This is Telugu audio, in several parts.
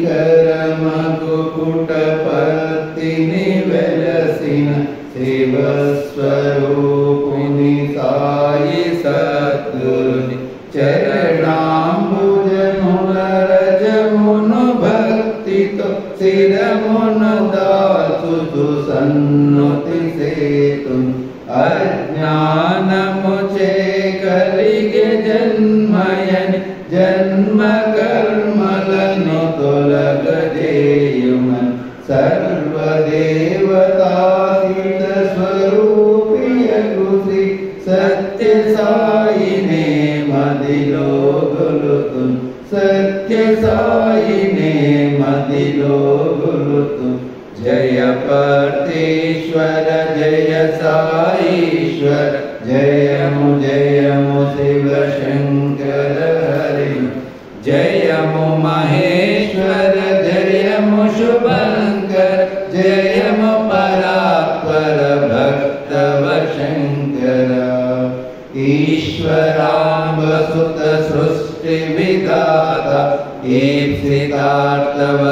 శ్రీకరమగు పుటపర్తిని వెలసిన శివస్వరూపుని సాయి సద్గురుని చరణాంబుజముల రజమును భక్తితో శిరమును దాచుతు సన్నుతి సేతు అజ్ఞానము చే కలిగే జన్మయని జన్మ కర్మలను తొలగజేయుమన్ సర్వదేవతాతీత స్వరూపియగు శ్రీ సత్య సాయినే మదిలో గొలుతు సత్య సాయినే మదిలో గొలుతు జయ పర్తీశ్వర జయ సాయీశ్వర జయము జయము శివ శంకర హరి జయము మహేశ్వర జయము శుభంకర జయము పరాత్పర భక్తవ శంకర ఈశ్వరాంబ సుత సృష్టి విధాత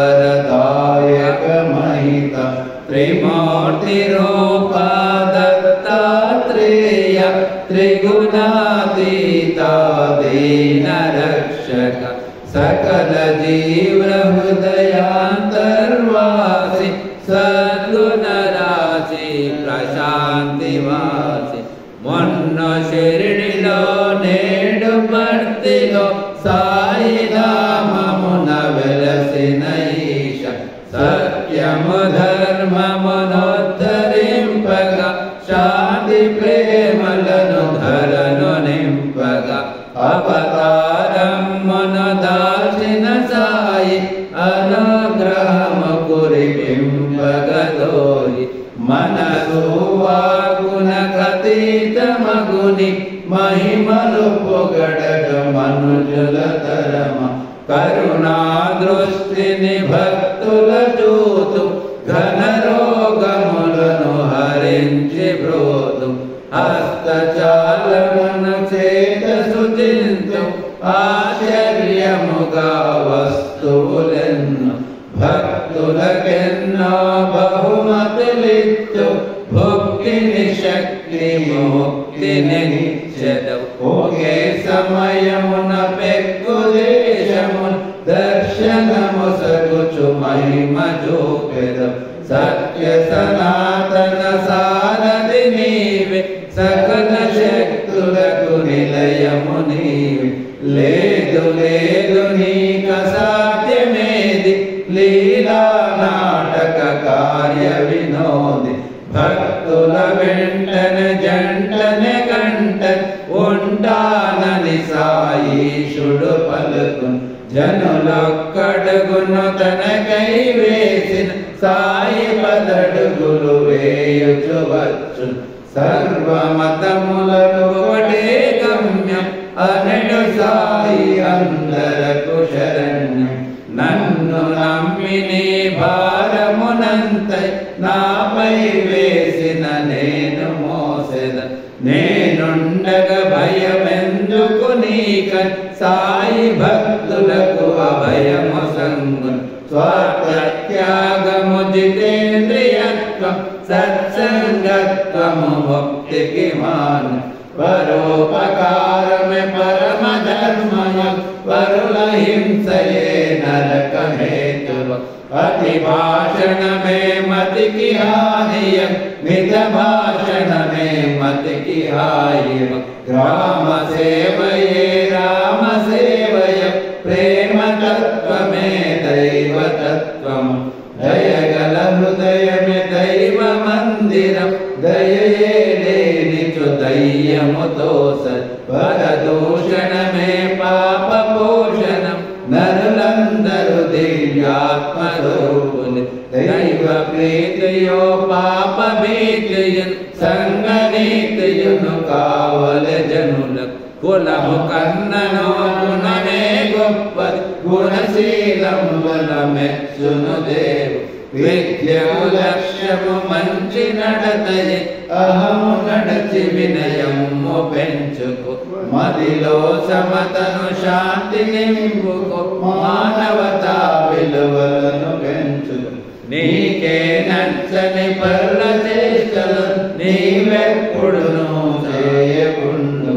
ఈప్సితార్థవరదాయక మహిత త్రిమూర్తి రూపా దత్తాత్రేయ త్రిగుణాతీత దీన రక్షక సకల జీవ హృదయాంతర్వాసి సద్గుణ రాశి ప్రశాంతివాసి మొన్న షిరిడిలో నేడు భర్తిలో సాయిధామమున వెలసిన ఈశ సత్యము ధర్మమునోద్ధరింపగా శాంతి ప్రేమలను ధరను నింపగా అవతారమును దాచిన సాయి అనుగ్రహము కురిపింపగదోయి మనసు వాగున కతీతమగుని మహిమలు పొగడగ మనుజుల తరమ కరుణా దృష్టిని భక్తుల చూతు ఘన రోగములను హరించి బ్రోతు హస్తచాలమును చేత సుచింతు ఆశ్చర్యముగా వస్తువులెన్ను భక్తులకెన్నో బహుమతులిత్తు భుక్తిని శక్తి ముక్తిని నిత్యదవు ఒకే సమయమున పెక్కు దేశమున దర్శనము సగుచు మహిమ చూపెదవు సత్య సనాతన సారథి నీవే సకల శక్తులకు నిలయము నీవే లేదు లేదు నీక సాధ్యమేది లీలా నాటక కార్య వినోది భక్తుల వెంటన జంటనే గంట ఉంటానని సాయీశుడు పలుకు జనులొక్కడుగును తనకై వేసిన సాయి పదడుగులు వేయుచువచ్చు సర్వమతములకు ఒకటే గమ్యం అనడు సాయి అందరకు శరణ్యం నన్ను నమ్మి నీ భారమునంతై నాపై వేసిన నేను మోసెద నేనుండగ భయమెందుకు నీక సాయి భక్తులకు అభయము సంగు స్వార్థత్యాగము జితేంద్రియత్వం సత్సంగత్వము ముక్తికి మాను పరోపకారమే పరమ ధర్మయం వరుల హింసయే నరక హేతువ అతి భాషణమే మతికి హానియం మిత భాషణమే మతికి హాయం గ్రామ సేవయే రామ సేవయ ప్రేమ తత్వమే దైవ తత్వం దయగల హృదయమే దైవ మందిరం దయయే లేనిచు దయ్యముతో సద్వరదూషణమే పాప పోషణం నరులందరూ దివ్యాత్మరూపులు దైవ ప్రీతియో పాప భీతియున్ సంగనీతియును కావల జనులకు కులము కన్ననో గుణమే గొప్పది గుణశీలముల మెచ్చును దేవు విద్యకు లక్ష్యము మంచి నడతయే అహము నడచి వినయము పెంచుకు మదిలో సమతను శాంతి నింపుకు మానవతా నీకే నచ్చని పర్ల చేష్టలు నీవెప్పుడును చేయకుండు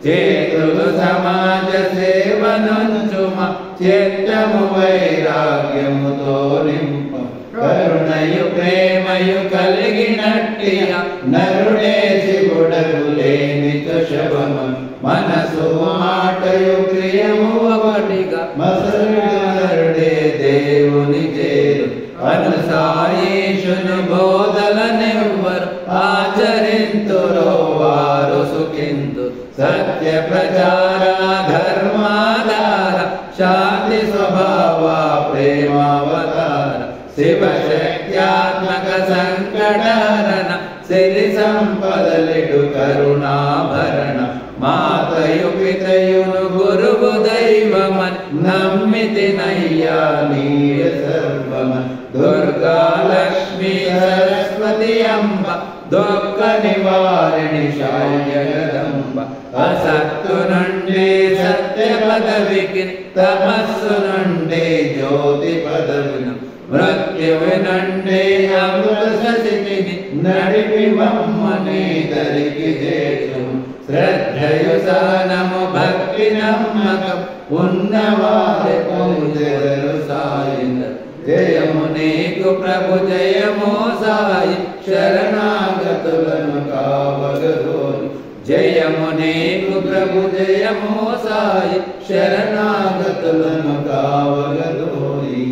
చేతులు సమాజ సేవనుంచుమ చిత్తము వైరాగ్యముతో నింప కరుణయు ప్రేమయు కలిగినట్టియ నరుడే శివుడకు లేనితో శవము మనసు మాటయు క్రియము ఒకటిగా మసరుడే దేవుని చేరు అనుసాయేషును బోధలనెవ్వరు ఆచరింతురో వారు సుఖిందు సత్య ప్రచార ధర్మాధార శాంతి స్వభావ ప్రేమావతార శివశక్త్యాత్మక సంకటహరణ సిరి సంపదలిడు కరుణాభరణ మాతయు పితయును గురువు దైవమని నమ్మితి నయ్యా నీవే సర్వమని దుర్గా లక్ష్మీ సరస్వతి అంబ దుఃఖ నివారిణి జగదంబ అసత్తు నుండి సత్య పదవికి తమస్సు నుండి జ్యోతి పదవిను మృత్యువు నుండి అమృత స్థితిని నడిపి మమ్మని దరికి చేసు శ్రద్ధయు సహనము భక్తి నమ్మకం ఉన్నవారి పూజలు సాయిన జయము నీకు ప్రభు జయమో సాయి శరణాగతులను కావగోరు జయము నీకు ప్రభు జయమో సాయి శరణాగతులను కావగోరి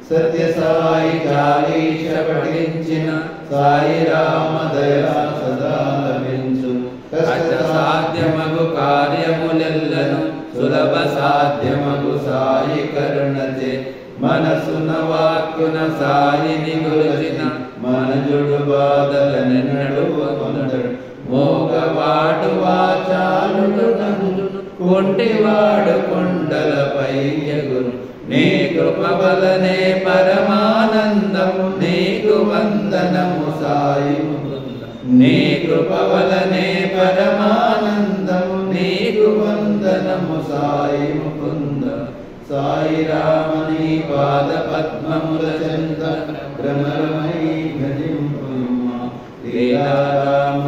సత్య సాయి చాలీశ పఠించిన సాయి రామ దయా సదా లభించు కష్ట సాధ్యమగు కార్యములెల్లను సులభ సాధ్యమగు సాయి కరుణతే మనసున వాక్కున సాయిని గురిచిన మనజుడు బాధలనెన్నడు పొందడు మోగవాడు వాచాలుడు నదును కొంటివాడు కొండలపై ఎగురు నీ కృప వలనే పరమానందము నీకు వందనము సాయి ముకుంద నీ కృప వలనే పరమానందము నీకు వందనము సాయి ముకుంద సాయి రామని పాద పద్మముల చంద భ్రమరమై భజింపుమా లీలారామ